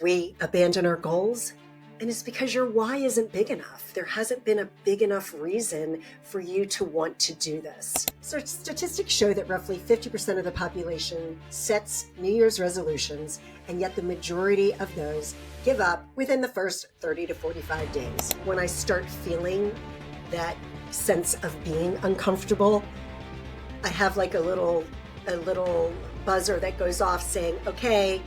We abandon our goals, and it's because your why isn't big enough. There hasn't been a big enough reason for you to want to do this. So statistics show that roughly 50% of the population sets New Year's resolutions, and yet the majority of those give up within the first 30 to 45 days. When I start feeling that sense of being uncomfortable, I have like a little buzzer that goes off saying, okay,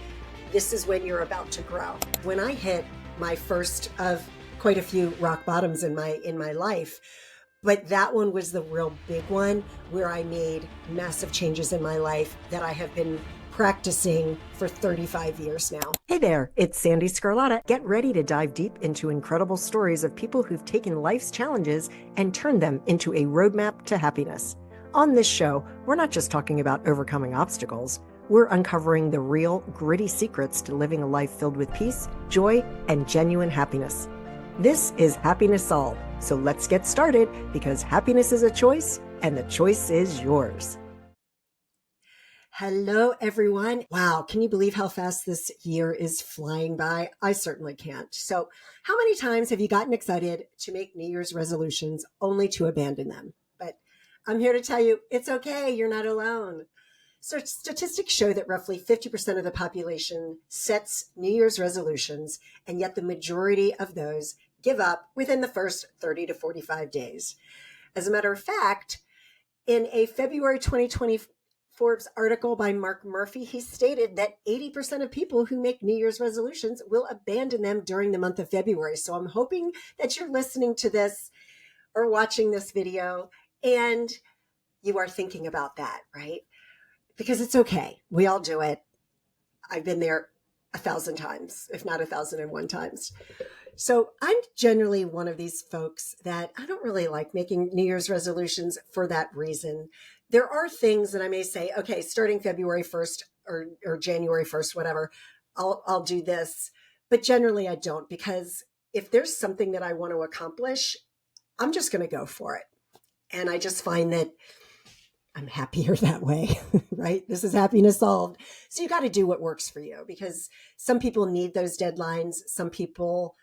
this is when you're about to grow. When I hit my first of quite a few rock bottoms in my life, but that one was the real big one where I made massive changes in my life that I have been practicing for 35 years now. Hey there, it's Sandee Sgarlata. Get ready to dive deep into incredible stories of people who've taken life's challenges and turned them into a roadmap to happiness. On this show, we're not just talking about overcoming obstacles. We're uncovering the real, gritty secrets to living a life filled with peace, joy, and genuine happiness. This is Happiness Solved. So let's get started, because happiness is a choice, and the choice is yours. Hello, everyone. Wow, can you believe how fast this year is flying by? I certainly can't. So how many times have you gotten excited to make New Year's resolutions only to abandon them? But I'm here to tell you, it's okay. You're not alone. So statistics show that roughly 50% of the population sets New Year's resolutions, and yet the majority of those give up within the first 30 to 45 days. As a matter of fact, in a February 2020 Forbes article by Mark Murphy, he stated that 80% of people who make New Year's resolutions will abandon them during the month of February. So I'm hoping that you're listening to this or watching this video and you are thinking about that, right? Because it's okay. We all do it. I've been there 1,000 times, if not 1,001 times. So I'm generally one of these folks that I don't really like making New Year's resolutions for that reason. There are things that I may say, okay, starting February 1st or January 1st, whatever, I'll do this. But generally I don't, because if there's something that I want to accomplish, I'm just going to go for it. And I just find that I'm happier that way, right? This is happiness solved. So you got to do what works for you, because some people need those deadlines. Some people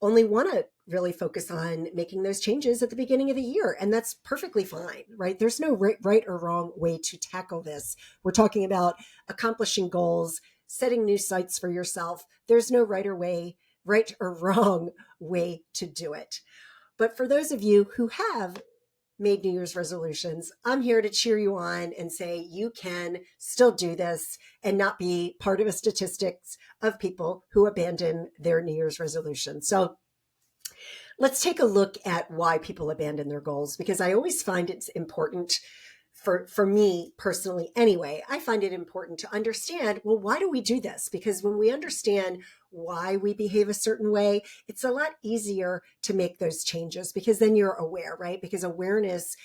only want to really focus on making those changes at the beginning of the year. And that's perfectly fine, right? There's no right or wrong way to tackle this. We're talking about accomplishing goals, setting new sights for yourself. There's no right or wrong way to do it. But for those of you who have made New Year's resolutions, I'm here to cheer you on and say you can still do this and not be part of a statistics of people who abandon their New Year's resolution. So let's take a look at why people abandon their goals, because I always find it's important for me personally anyway. I find it important to understand, well, why do we do this? Because when we understand why we behave a certain way, it's a lot easier to make those changes, because then you're aware, right? Because awareness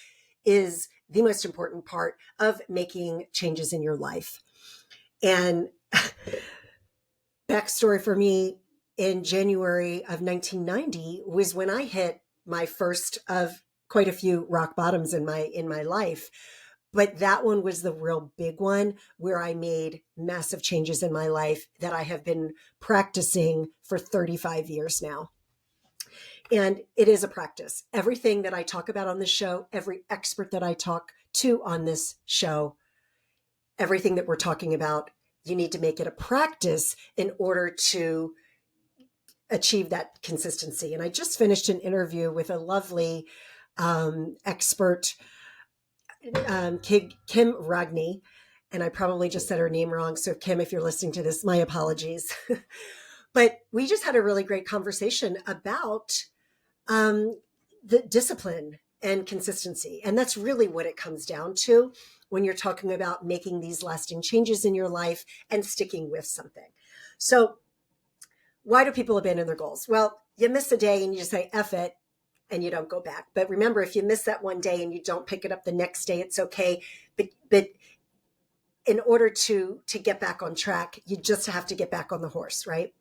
is the most important part of making changes in your life. And backstory for me, in January of 1990 was when I hit my first of quite a few rock bottoms in my life. But that one was the real big one where I made massive changes in my life that I have been practicing for 35 years now. And it is a practice. Everything that I talk about on this show, every expert that I talk to on this show, everything that we're talking about, you need to make it a practice in order to achieve that consistency. And I just finished an interview with a lovely expert, Kim Ragney, and I probably just said her name wrong. So Kim, if you're listening to this, my apologies. But we just had a really great conversation about the discipline and consistency. And that's really what it comes down to when you're talking about making these lasting changes in your life and sticking with something. So why do people abandon their goals? Well, you miss a day and you just say, F it, and you don't go back. But remember, if you miss that one day and you don't pick it up the next day, it's okay. But in order to get back on track, you just have to get back on the horse, right?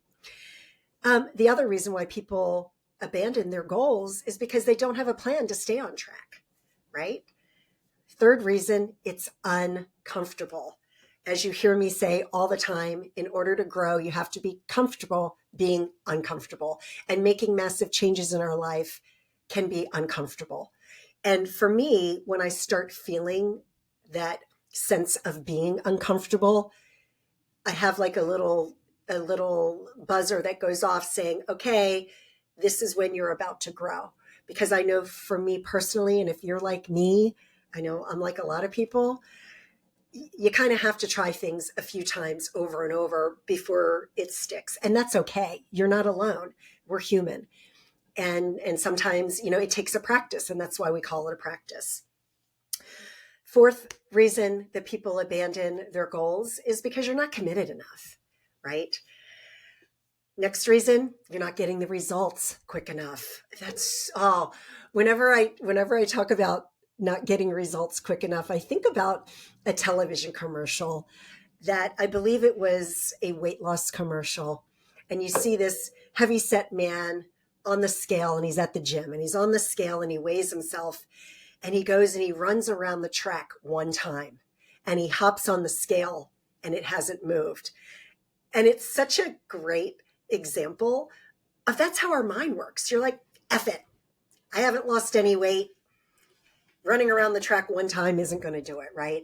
The other reason why people abandon their goals is because they don't have a plan to stay on track, right? Third reason, it's uncomfortable. As you hear me say all the time, in order to grow, you have to be comfortable being uncomfortable. And making massive changes in our life can be uncomfortable. And for me, when I start feeling that sense of being uncomfortable, I have like a little buzzer that goes off saying, okay, this is when you're about to grow. Because I know for me personally, and if you're like me, I know I'm like a lot of people, you kind of have to try things a few times over and over before it sticks. And that's okay. You're not alone. We're human. And sometimes, it takes a practice, and that's why we call it a practice. Fourth reason that people abandon their goals is because you're not committed enough, right? Next reason, you're not getting the results quick enough. Whenever I talk about not getting results quick enough, I think about a television commercial that I believe it was a weight loss commercial. And you see this heavy set man on the scale, and he's at the gym, and he's on the scale, and he weighs himself, and he goes and he runs around the track one time, and he hops on the scale, and it hasn't moved. And it's such a great example of that's how our mind works. You're like, F it. I haven't lost any weight. Running around the track one time isn't going to do it, right?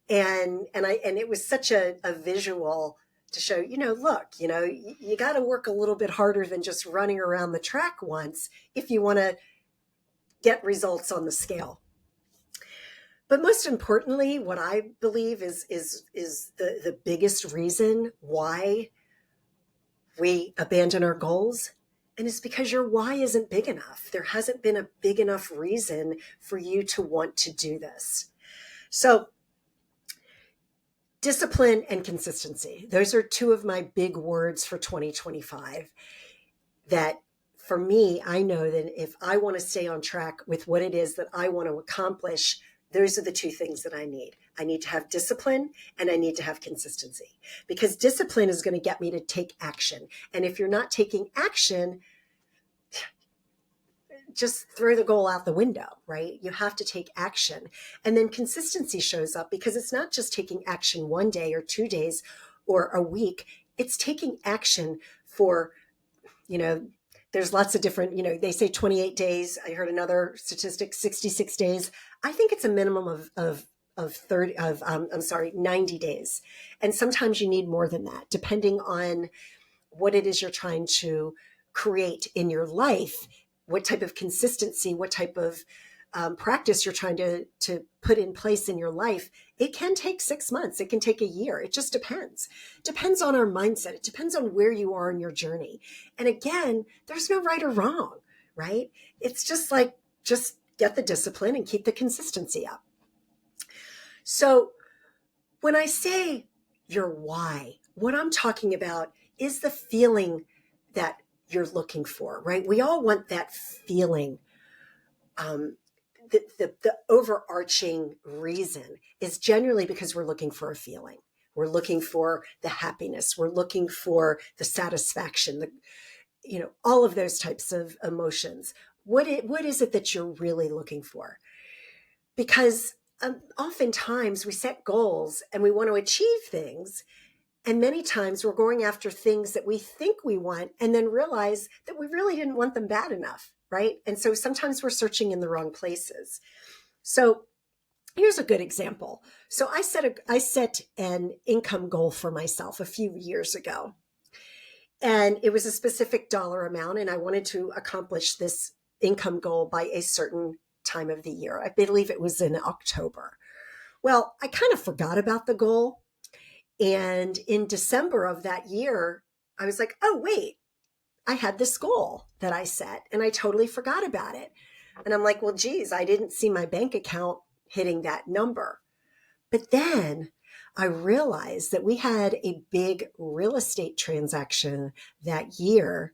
And it was such a visual to show, look, you got to work a little bit harder than just running around the track once if you want to get results on the scale. But most importantly, what I believe is the biggest reason why we abandon our goals, and it's because your why isn't big enough. There hasn't been a big enough reason for you to want to do this. So discipline and consistency. Those are two of my big words for 2025 that for me, I know that if I want to stay on track with what it is that I want to accomplish, those are the two things that I need. I need to have discipline and I need to have consistency, because discipline is going to get me to take action. And if you're not taking action, just throw the goal out the window, right? You have to take action. And then consistency shows up because it's not just taking action one day or 2 days or a week. It's taking action for, there's lots of different, they say 28 days. I heard another statistic, 66 days. I think it's a minimum of 90 days. And sometimes you need more than that, depending on what it is you're trying to create in your life, what type of consistency, what type of practice you're trying to put in place in your life. It can take 6 months. It can take a year. It just depends. Depends on our mindset. It depends on where you are in your journey. And again, there's no right or wrong, right? It's just like, just get the discipline and keep the consistency up. So when I say your why, what I'm talking about is the feeling that you're looking for, right? We all want that feeling. The overarching reason is generally because we're looking for a feeling. We're looking for the happiness. We're looking for the satisfaction, all of those types of emotions. What is it that you're really looking for? Because oftentimes we set goals and we want to achieve things. And many times we're going after things that we think we want and then realize that we really didn't want them bad enough, right? And so sometimes we're searching in the wrong places. So here's a good example. So I set an income goal for myself a few years ago. And it was a specific dollar amount, and I wanted to accomplish this income goal by a certain time of the year. I believe it was in October. Well, I kind of forgot about the goal. And in December of that year, I was like, oh, wait, I had this goal that I set and I totally forgot about it. And I'm like, well, geez, I didn't see my bank account hitting that number. But then I realized that we had a big real estate transaction that year.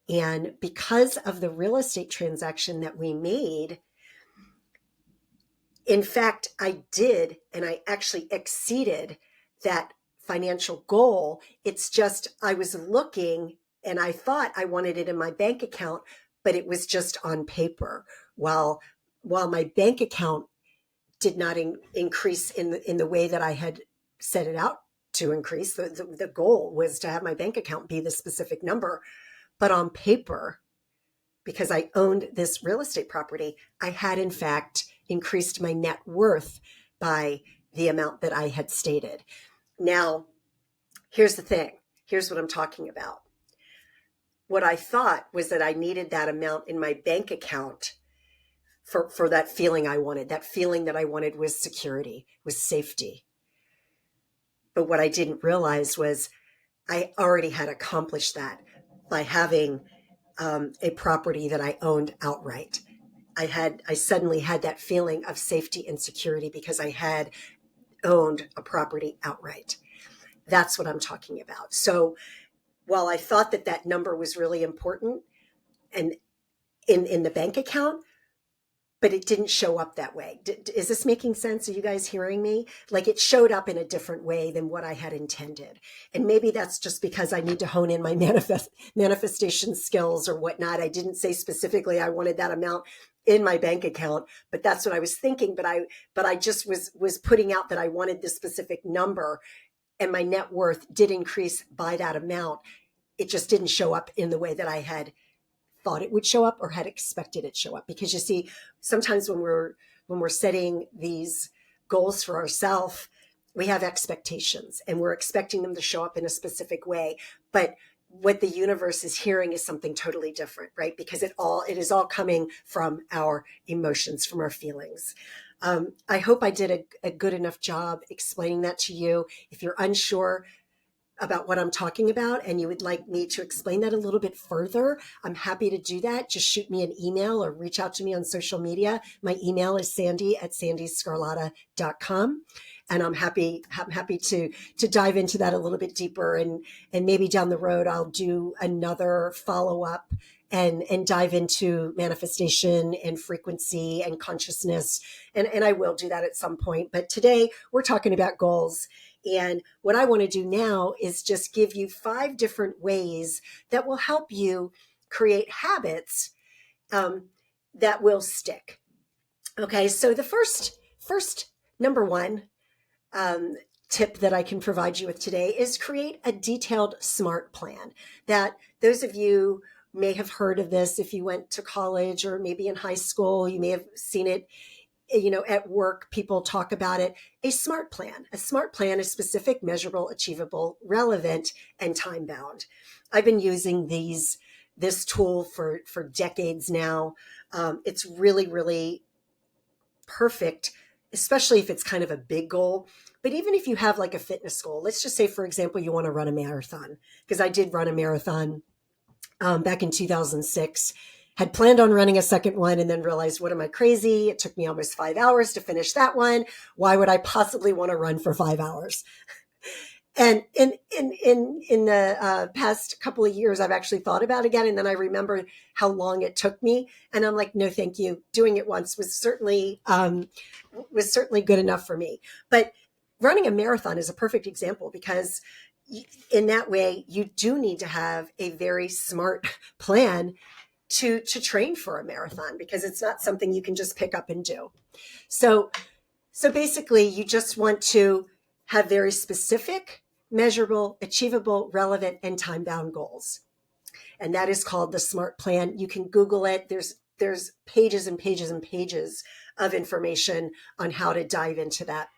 And because of the real estate transaction that we made, in fact, I did, and I actually exceeded that financial goal. It's just I was looking and I thought I wanted it in my bank account, but it was just on paper. While my bank account did not increase in the way that I had set it out to increase. The goal was to have my bank account be the specific number. But on paper, because I owned this real estate property, I had in fact increased my net worth by the amount that I had stated. Now, here's the thing. Here's what I'm talking about. What I thought was that I needed that amount in my bank account for that feeling I wanted. That feeling that I wanted was security, was safety. But what I didn't realize was I already had accomplished that by having a property that I owned outright. I suddenly had that feeling of safety and security because I had owned a property outright. That's what I'm talking about. So while I thought that that number was really important and in the bank account, but it didn't show up that way. Is this making sense? Are you guys hearing me? Like it showed up in a different way than what I had intended. And maybe that's just because I need to hone in my manifestation skills or whatnot. I didn't say specifically I wanted that amount in my bank account, but that's what I was thinking. But I just was putting out that I wanted this specific number, and my net worth did increase by that amount. It just didn't show up in the way that I had thought it would show up or had expected it show up. Because you see, sometimes when we're setting these goals for ourselves, we have expectations and we're expecting them to show up in a specific way. But what the universe is hearing is something totally different, right? Because it is all coming from our emotions, from our feelings. I hope I did a good enough job explaining that to you. If you're unsure about what I'm talking about and you would like me to explain that a little bit further, I'm happy to do that. Just shoot me an email or reach out to me on social media. My email is Sandee@sandeesgarlata.com. And I'm happy to dive into that a little bit deeper, and maybe down the road I'll do another follow-up and dive into manifestation and frequency and consciousness. And I will do that at some point. But today we're talking about goals. And what I want to do now is just give you 5 different ways that will help you create habits that will stick. Okay, so the first number one tip that I can provide you with today is create a detailed SMART plan. That those of you may have heard of this if you went to college or maybe in high school, you may have seen it at work, people talk about it. A SMART plan. A SMART plan is specific, measurable, achievable, relevant, and time bound. I've been using this tool for decades now. It's really, really perfect, especially if it's kind of a big goal. But even if you have like a fitness goal, let's just say, for example, you want to run a marathon, because I did run a marathon back in 2006. Had planned on running a second one and then realized, what am I, crazy? It took me almost 5 hours to finish that one. Why would I possibly want to run for 5 hours? And in the past couple of years, I've actually thought about it again. And then I remember how long it took me. And I'm like, no, thank you. Doing it once was certainly good enough for me. But running a marathon is a perfect example, because in that way, you do need to have a very smart plan to train for a marathon, because it's not something you can just pick up and do. So basically, you just want to have very specific, measurable, achievable, relevant, and time-bound goals. And that is called the SMART plan. You can Google it. There's pages and pages and pages of information on how to dive into that.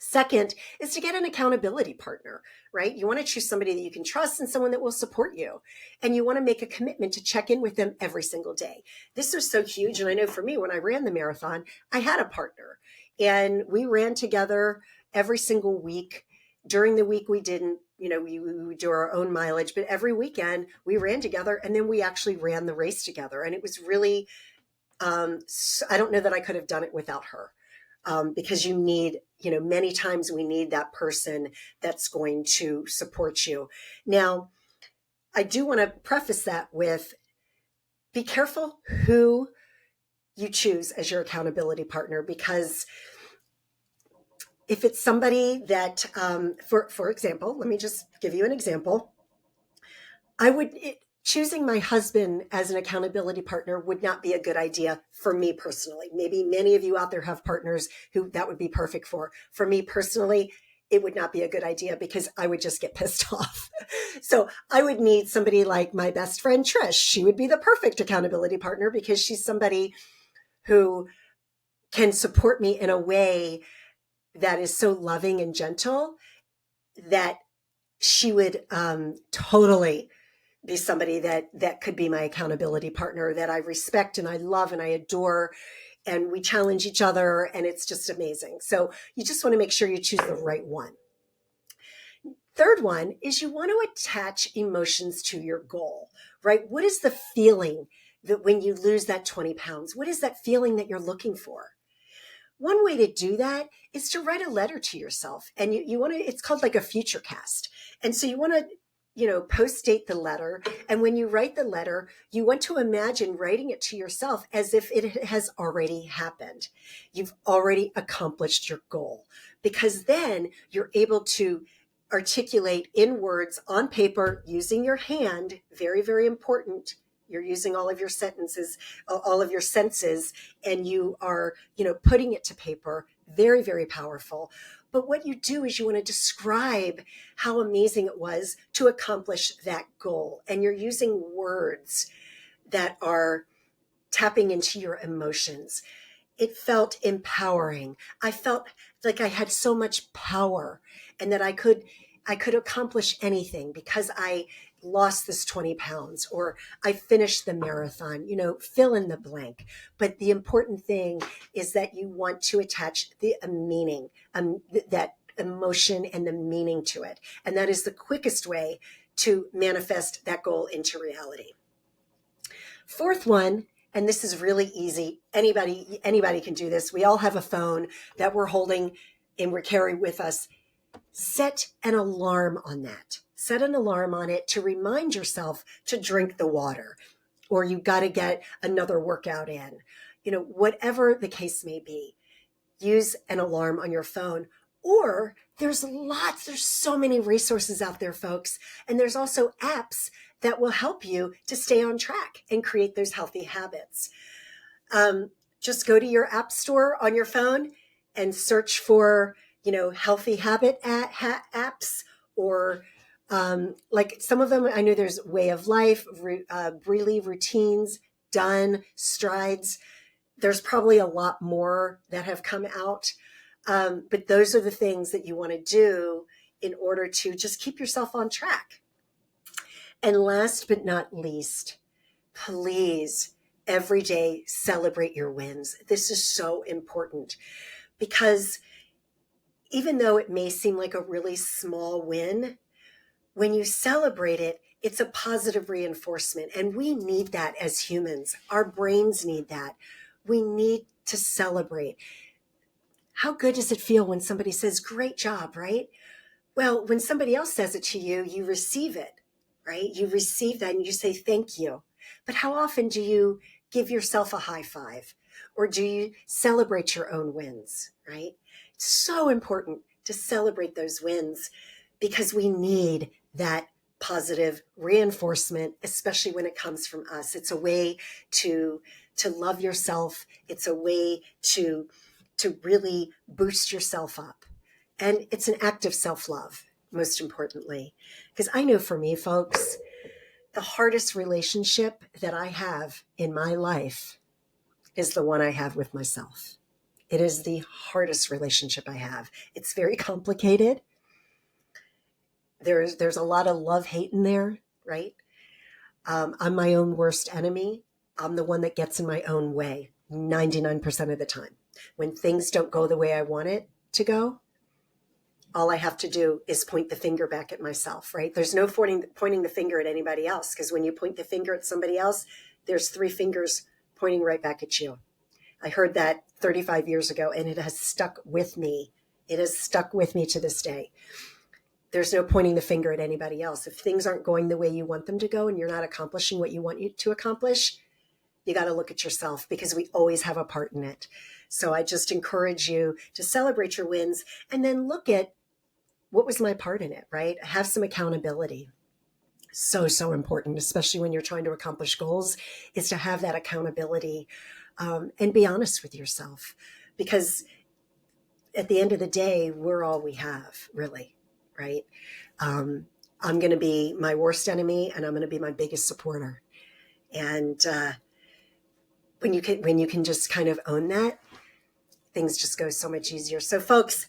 Second is to get an accountability partner, right? You want to choose somebody that you can trust and someone that will support you. And you want to make a commitment to check in with them every single day. This is so huge. And I know for me, when I ran the marathon, I had a partner and we ran together every single week. During the week, we didn't, we would do our own mileage, but every weekend we ran together, and then we actually ran the race together. And it was really, I don't know that I could have done it without her. Because you need, many times we need that person that's going to support you. Now, I do want to preface that with, be careful who you choose as your accountability partner, because if it's somebody that, for example, let me just give you an example. Choosing my husband as an accountability partner would not be a good idea for me personally. Maybe many of you out there have partners who that would be perfect for. For me personally, it would not be a good idea because I would just get pissed off. So I would need somebody like my best friend, Trish. She would be the perfect accountability partner because she's somebody who can support me in a way that is so loving and gentle that she would totally be somebody that could be my accountability partner that I respect and I love and I adore, and we challenge each other, and it's just amazing. So you just want to make sure you choose the right one. Third one is you want to attach emotions to your goal, right? What is the feeling that when you lose that 20 pounds? What is that feeling that you're looking for? One way to do that is to write a letter to yourself, and you want to, it's called like a future cast. And so you want to, post date the letter. And when you write the letter, you want to imagine writing it to yourself as if it has already happened. You've already accomplished your goal, because then you're able to articulate in words on paper using your hand. Very, very important. You're using all of your sentences, all of your senses, and you are, putting it to paper. Very, very powerful. But what you do is you want to describe how amazing it was to accomplish that goal. And you're using words that are tapping into your emotions. It felt empowering. I felt like I had so much power and that I could accomplish anything because I lost this 20 pounds or I finished the marathon, fill in the blank. But the important thing is that you want to attach the meaning, that emotion and the meaning to it. And that is the quickest way to manifest that goal into reality. Fourth one, and this is really easy. Anybody can do this. We all have a phone that we're holding and we carry with us. Set an alarm on that. Set an alarm on it to remind yourself to drink the water, or you got to get another workout in. Whatever the case may be, use an alarm on your phone. Or there's so many resources out there, folks. And there's also apps that will help you to stay on track and create those healthy habits. Just go to your app store on your phone and search for, healthy habit apps, or like some of them, I know there's Way of Life, Breely Routines, Done, Strides. There's probably a lot more that have come out. But those are the things that you want to do in order to just keep yourself on track. And last but not least, please, every day celebrate your wins. This is so important because even though it may seem like a really small win, when you celebrate it, it's a positive reinforcement. And we need that as humans. Our brains need that. We need to celebrate. How good does it feel when somebody says, great job, right? Well, when somebody else says it to you, you receive it, right? You receive that and you say, thank you. But how often do you give yourself a high five? Or do you celebrate your own wins, right? It's so important to celebrate those wins because we need that positive reinforcement, especially when it comes from us. It's a way to love yourself. It's a way to really boost yourself up. And it's an act of self-love, most importantly. Because I know for me, folks, the hardest relationship that I have in my life is the one I have with myself. It is the hardest relationship I have. It's very complicated. There's a lot of love-hate in there, right? I'm my own worst enemy. I'm the one that gets in my own way 99% of the time. When things don't go the way I want it to go, all I have to do is point the finger back at myself, right? There's no pointing the finger at anybody else, because when you point the finger at somebody else, there's 3 fingers pointing right back at you. I heard that 35 years ago, and it has stuck with me. It has stuck with me to this day. There's no pointing the finger at anybody else. If things aren't going the way you want them to go and you're not accomplishing what you want you to accomplish, you got to look at yourself, because we always have a part in it. So I just encourage you to celebrate your wins and then look at what was my part in it, right? Have some accountability. So important, especially when you're trying to accomplish goals, is to have that accountability and be honest with yourself. Because at the end of the day, we're all we have, really, right? I'm going to be my worst enemy, and I'm going to be my biggest supporter. And when you can just kind of own that, things just go so much easier. So, folks,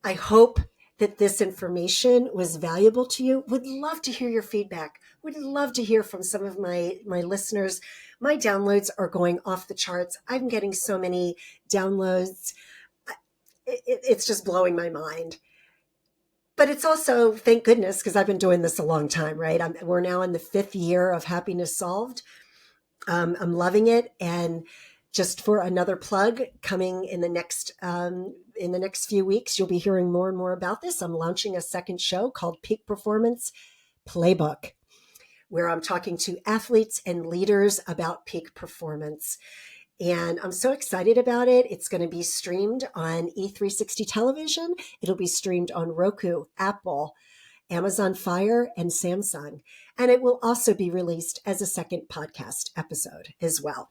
I hope that this information was valuable to you. Would love to hear your feedback. Would love to hear from some of my listeners. My downloads are going off the charts. I'm getting so many downloads. It's just blowing my mind. But it's also, thank goodness, because I've been doing this a long time, right? We're now in the 5th year of Happiness Solved. I'm loving it. And just for another plug, coming in the next few weeks, you'll be hearing more and more about this. I'm launching a second show called Peak Performance Playbook, where I'm talking to athletes and leaders about peak performance. And I'm so excited about it. It's going to be streamed on E360 television. It'll be streamed on Roku, Apple, Amazon Fire, and Samsung. And it will also be released as a second podcast episode as well.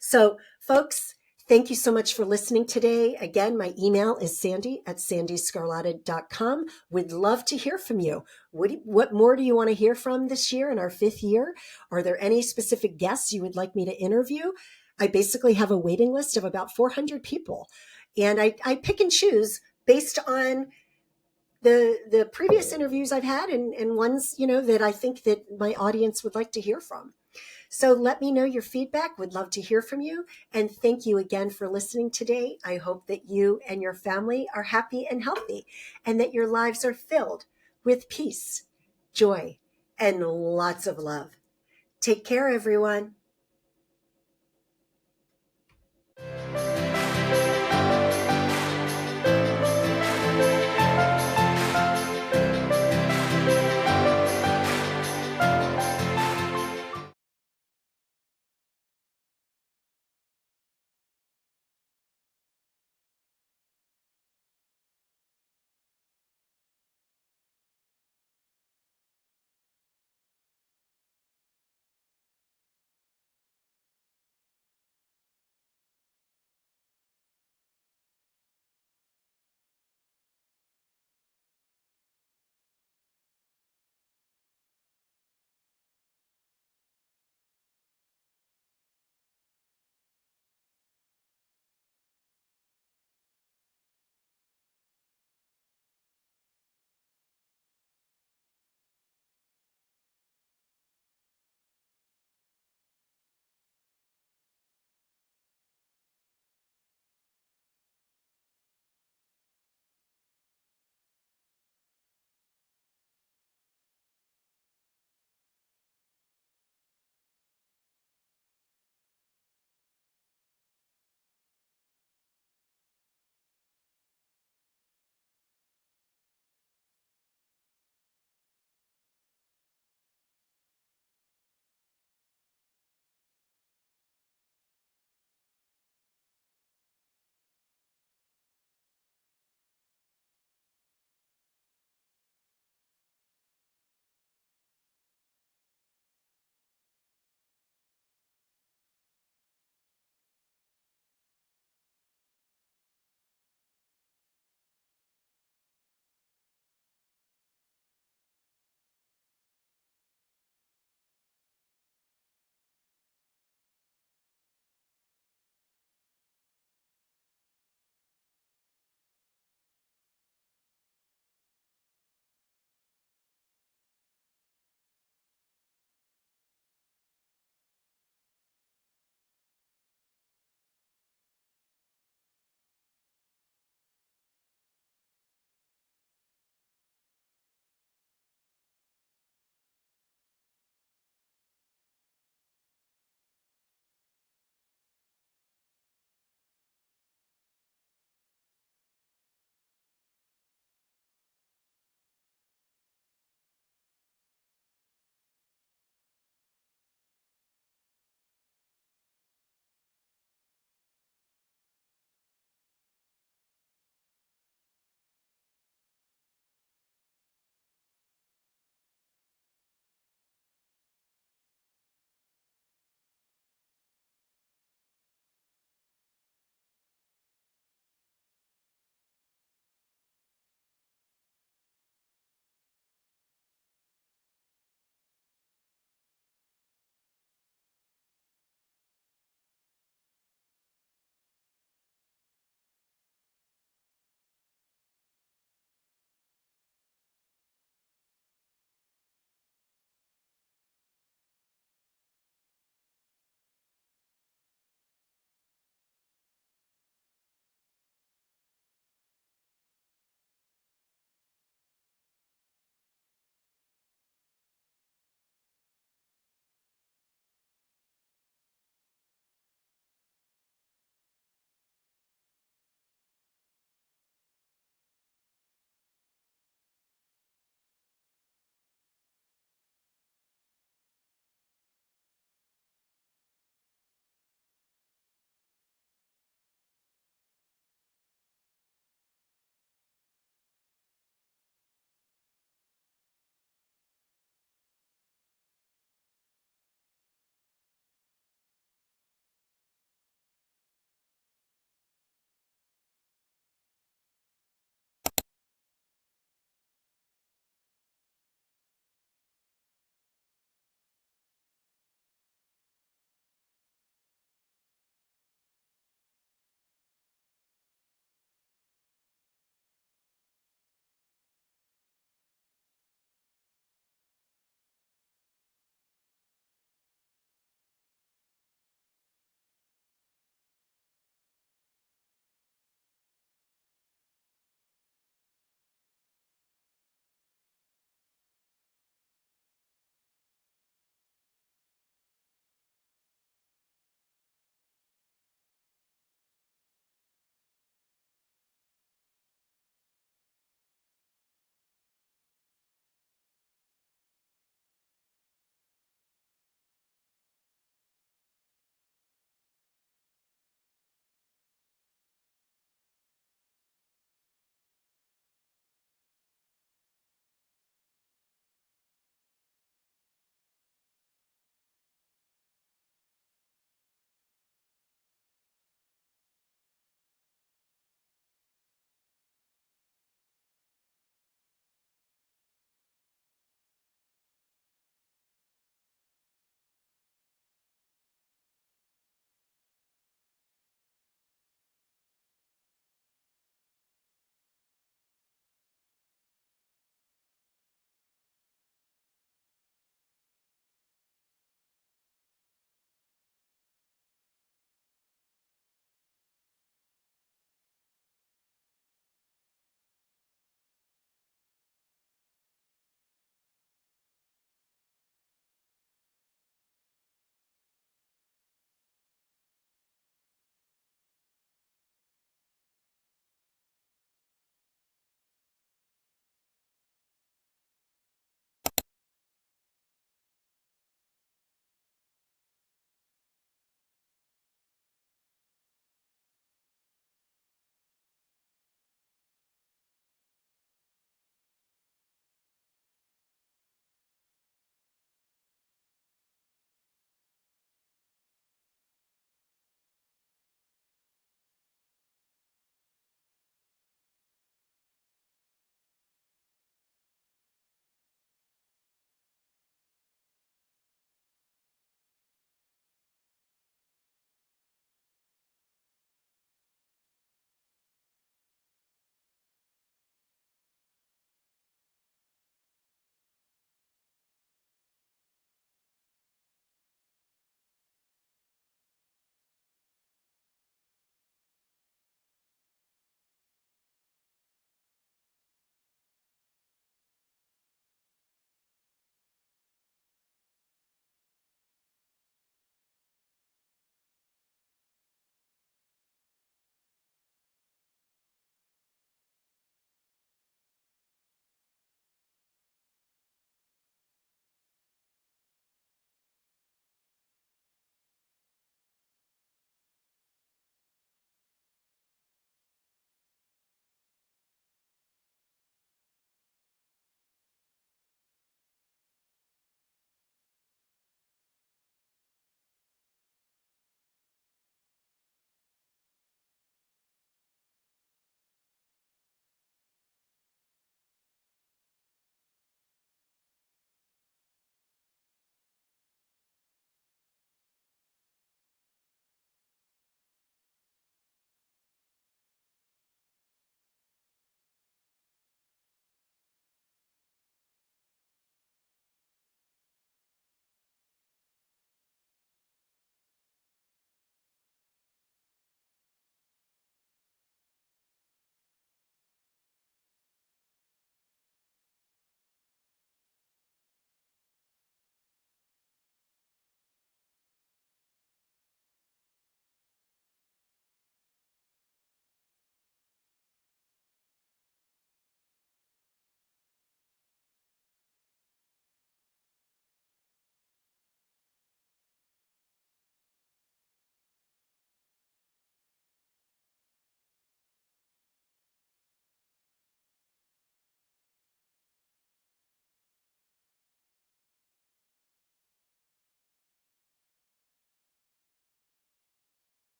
So, folks, thank you so much for listening today. Again, my email is sandy@sandeesgarlata.com. Would love to hear from you. What more do you want to hear from this year in our 5th year? Are there any specific guests you would like me to interview? I basically have a waiting list of about 400 people. And I pick and choose based on the previous interviews I've had and ones, that I think that my audience would like to hear from. So let me know your feedback. Would love to hear from you. And thank you again for listening today. I hope that you and your family are happy and healthy, and that your lives are filled with peace, joy, and lots of love. Take care, everyone.